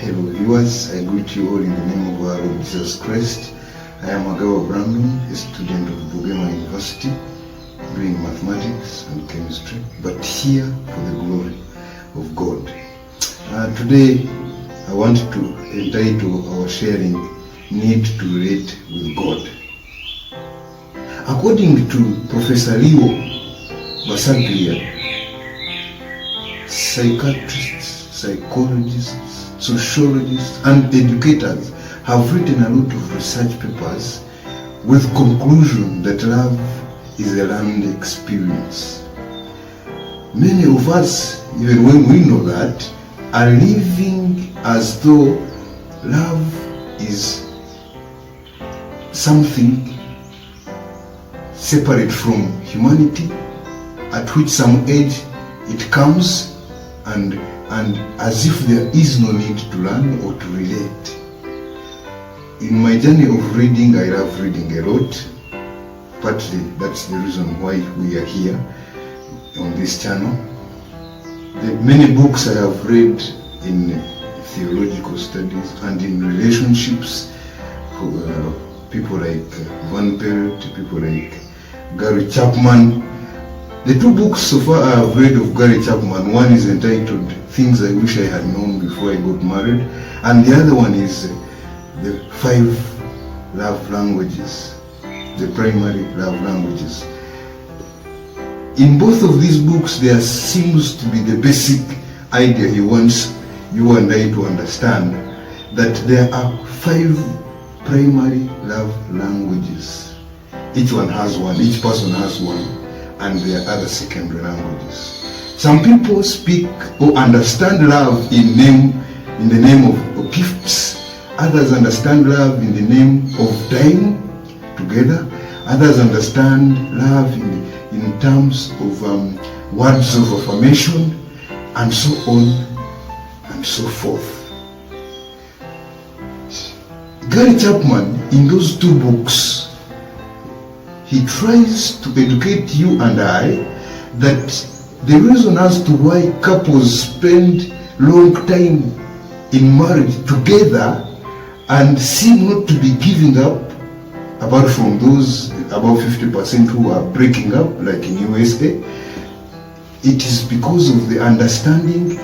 Hello viewers, I greet you all in the name of our Lord Jesus Christ. I am Agawa Brandon, a student of Bugema University, doing mathematics and chemistry, but here for the glory of God. Today I want to entitle our sharing, Need to Relate with God. According to Professor Leo Basaglia, psychiatrists, psychologists, sociologists and educators have written a lot of research papers with conclusion that love is a learned experience. Many of us, even when we know that, are living as though love is something separate from humanity, at which some age it comes and as if there is no need to learn or to relate. In my journey of reading, I love reading a lot. Partly that's the reason why we are here on this channel. The many books I have read in theological studies and in relationships, people like Van Pelt, people like Gary Chapman. The two books so far I have read of Gary Chapman, one is entitled Things I Wish I Had Known Before I Got Married, and the other one is The 5 Love Languages, the primary love languages. In both of these books, there seems to be the basic idea he wants you and I to understand, that there are 5 primary love languages. Each one has one, each person has one, and there are other secondary languages. Some people speak or understand love in the name of gifts. Others understand love in the name of time together. Others understand love in terms of words of affirmation, and so on and so forth. Gary Chapman, in those two books, he tries to educate you and I that the reason as to why couples spend long time in marriage together and seem not to be giving up, apart from those about 50% who are breaking up, like in USA, it is because of the understanding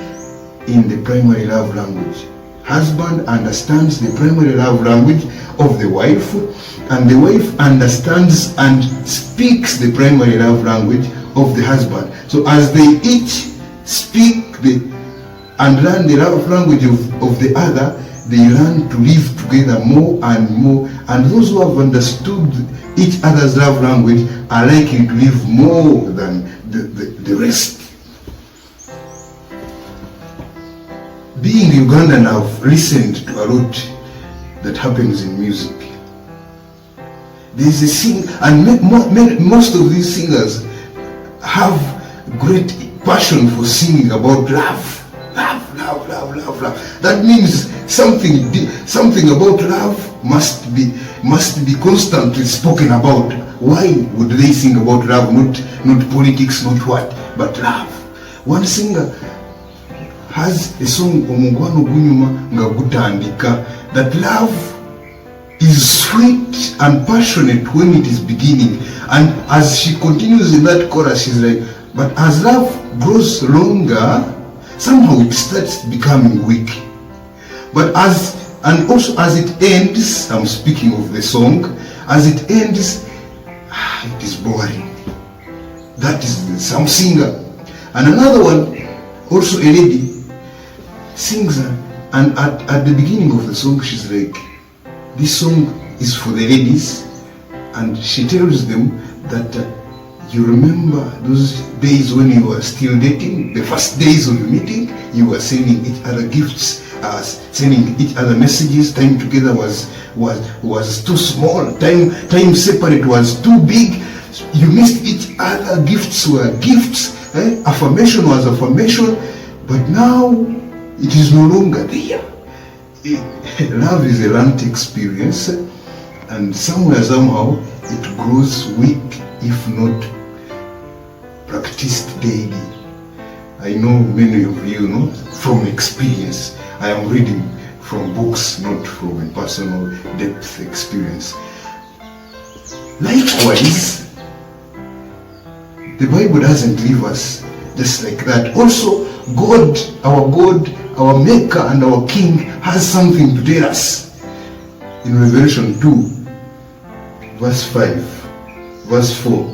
in the primary love language. Husband understands the primary love language of the wife, and the wife understands and speaks the primary love language of the husband. So as they each speak and learn the love language of the other, they learn to live together more and more, and those who have understood each other's love language are likely to live more than the rest. Being Ugandan, I've listened to a lot that happens in music. There's a sing, and most of these singers have great passion for singing about love. That means something about love must be constantly spoken about. Why would they sing about love? Not politics, not what, but love. One singer has a song, Omugwano Gunyuma nga gutandika, that love is sweet and passionate when it is beginning, and as she continues in that chorus, she's like, but as love grows longer, somehow it starts becoming weak. But and also as it ends, I'm speaking of the song, as it ends, it is boring. That is some singer. And another one, also a lady, sings, and at the beginning of the song she's like, this song is for the ladies, and she tells them that you remember those days when you were still dating, the first days of the meeting, you were sending each other gifts, sending each other messages. Time together was too small, time separate was too big, you missed each other, gifts were gifts, affirmation was affirmation, but now it is no longer there. Love is a learned experience, and somehow it grows weak if not practiced daily. I know many of you know from experience. I am reading from books, not from a personal depth experience. Likewise, the Bible doesn't leave us just like that. Also, God, our Maker and our King has something to tell us. In Revelation 2, verse 5, verse 4.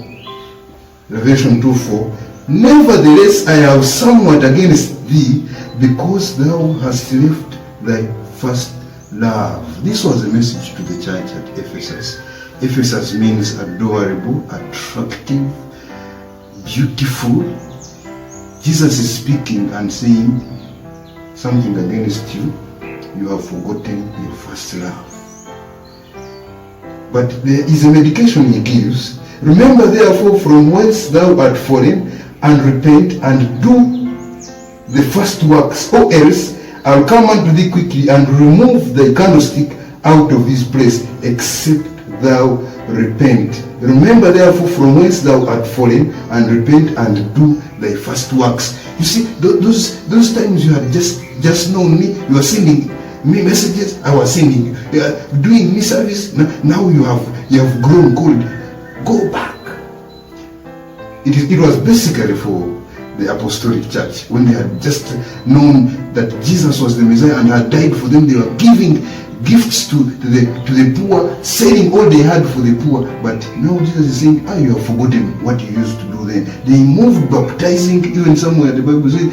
Revelation 2:4. Nevertheless, I have somewhat against thee, because thou hast left thy first love. This was a message to the church at Ephesus. Ephesus means adorable, attractive, beautiful. Jesus is speaking and saying something against you. You have forgotten your first love. But there is a medication he gives. Remember therefore from whence thou art fallen, and repent, and do the first works, or else I'll come unto thee quickly, and remove thy candlestick out of his place, except thou repent. Remember therefore from whence thou art fallen, and repent, and do thy first works. You see, those times you had just known me, you were sending me messages, I was sending you, doing me service. Now you have grown cold. Go back. It was basically for the apostolic church, when they had just known that Jesus was the Messiah and had died for them. They were giving gifts to the poor, selling all they had for the poor. But now Jesus is saying, you have forgotten what you used to do then. They moved baptizing, even somewhere the Bible says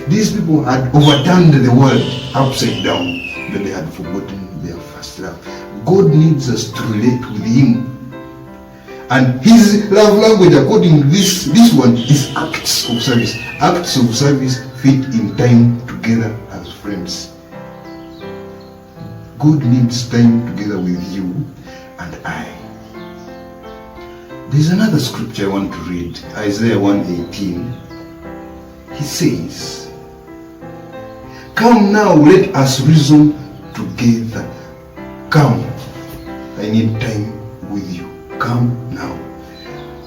these people had overturned the world upside down, but they had forgotten their first love. God needs us to relate with him. And his love language, according to this one, is acts of service. Acts of service fit in time together as friends. God needs time together with you and I. There's another scripture I want to read, Isaiah 1:18. He says, come now, let us reason together. Come, I need time with you. Come now.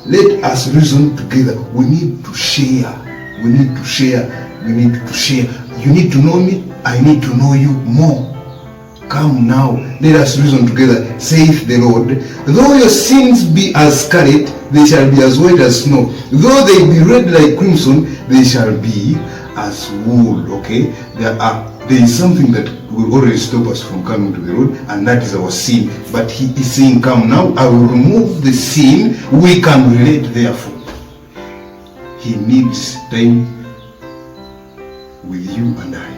Let us reason together. We need to share. We need to share. We need to share. You need to know me. I need to know you more. Come now. Let us reason together, saith the Lord. Though your sins be as scarlet, they shall be as white as snow. Though they be red like crimson, they shall be as wool. Okay? There is something that will always stop us from coming to the Lord, and that is our sin. But he is saying, come now, I will remove the sin. We can relate therefore. He needs time with you and I.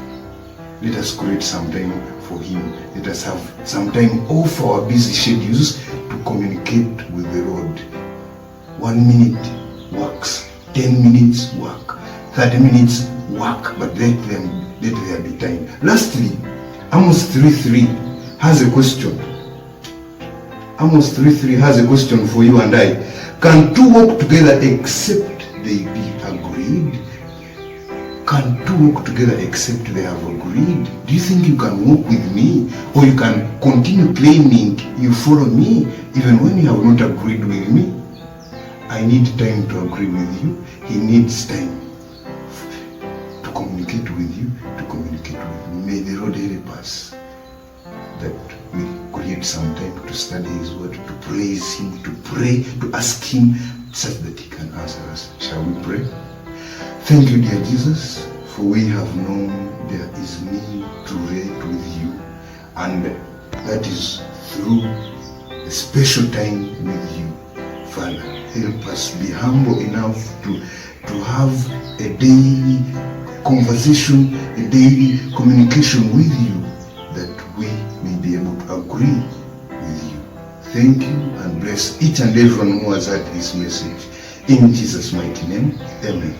Let us create some time for him. Let us have some time off our busy schedules to communicate with the Lord. 1 minute works, 10 minutes work, 30 minutes work, but let there be time. Lastly, Amos 3:3 has a question. Amos 3:3 has a question for you and I. Can two walk together except they be agreed? Can two walk together except they have agreed? Do you think you can walk with me, or you can continue claiming you follow me even when you have not agreed with me? I need time to agree with you. He needs time to communicate with you, to communicate with me. May the Lord help us that we create some time to study his word, to praise him, to pray, to ask him such that he can answer us. Shall we pray? Thank you, dear Jesus, for we have known there is need to relate with you, and that is through a special time with you. Father, help us be humble enough to have a daily conversation, a daily communication with you, that we may be able to agree with you. Thank you, and bless each and everyone who has heard this message. In Jesus' mighty name, amen.